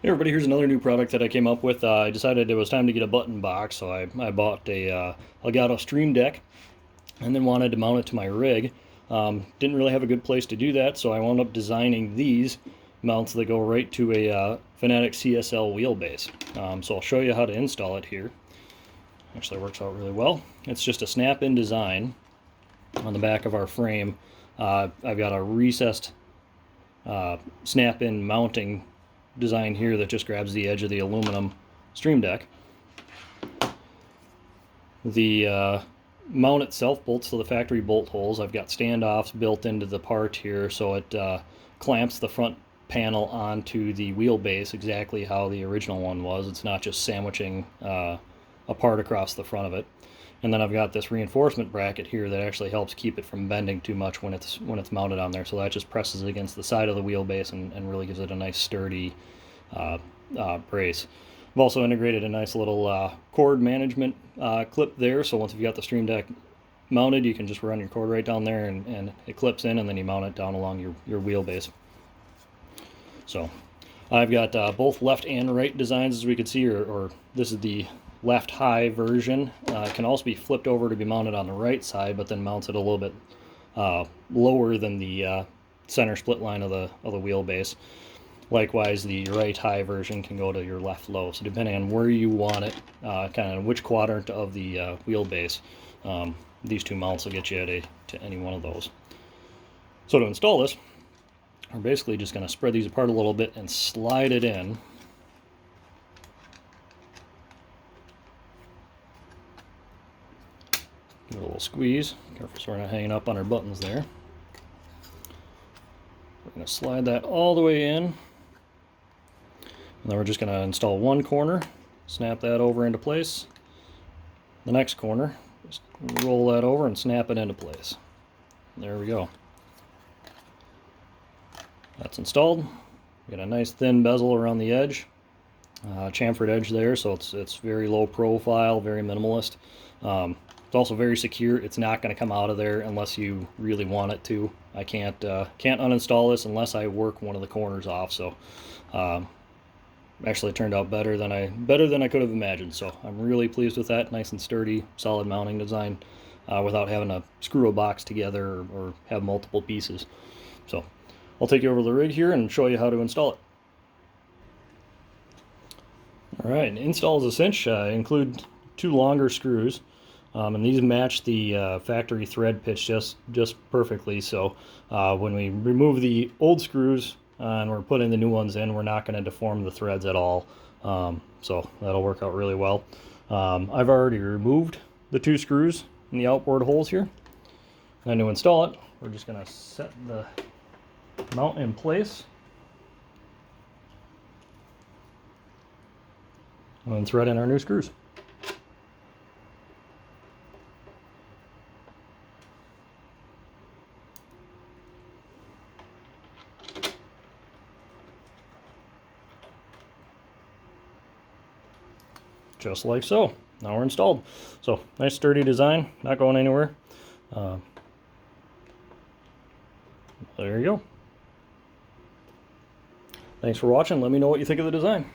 Hey everybody, here's another new product that I came up with. I decided it was time to get a button box, so I bought a Elgato Stream Deck and then wanted to mount it to my rig. Didn't really have a good place to do that, so I wound up designing these mounts that go right to a Fanatec CSL Wheelbase. So I'll show you how to install it here. Actually, it works out really well. It's just a snap-in design on the back of our frame. I've got a recessed snap-in mounting design here that just grabs the edge of the aluminum Stream Deck. The mount itself bolts to the factory bolt holes. I've got standoffs built into the part here, so it clamps the front panel onto the wheelbase exactly how the original one was. It's not just sandwiching a part across the front of it. And then I've got this reinforcement bracket here that actually helps keep it from bending too much when it's mounted on there. So that just presses against the side of the wheelbase and really gives it a nice sturdy brace. I've also integrated a nice little cord management clip there. So once you've got the Stream Deck mounted, you can just run your cord right down there and it clips in, and then you mount it down along your wheelbase. So I've got both left and right designs, as we can see, or this is the left high version. It can also be flipped over to be mounted on the right side, but then mounts it a little bit lower than the center split line of the wheelbase. Likewise, the right high version can go to your left low. So depending on where you want it, kind of which quadrant of the wheelbase, these two mounts will get you to any one of those. So to install this, we're basically just going to spread these apart a little bit and slide it in. Give it a little squeeze. Careful so we're not hanging up on our buttons there. We're going to slide that all the way in. And then we're just going to install one corner, snap that over into place. The next corner, just roll that over and snap it into place. There we go. That's installed. We got a nice thin bezel around the edge. Chamfered edge there, so it's very low profile, very minimalist. It's also very secure. It's not going to come out of there unless you really want it to. I can't uninstall this unless I work one of the corners off. So actually it turned out better than I could have imagined. So I'm really pleased with that. Nice and sturdy, solid mounting design without having to screw a box together or have multiple pieces. So I'll take you over to the rig here and show you how to install it. Alright, install is a cinch. Include two longer screws, and these match the factory thread pitch just perfectly. So when we remove the old screws and we're putting the new ones in, we're not going to deform the threads at all. So that'll work out really well. I've already removed the two screws in the outboard holes here. And to install it, we're just going to set the mount in place and thread in our new screws. Just like so. Now we're installed. So nice sturdy design, not going anywhere. There you go. Thanks for watching. Let me know what you think of the design.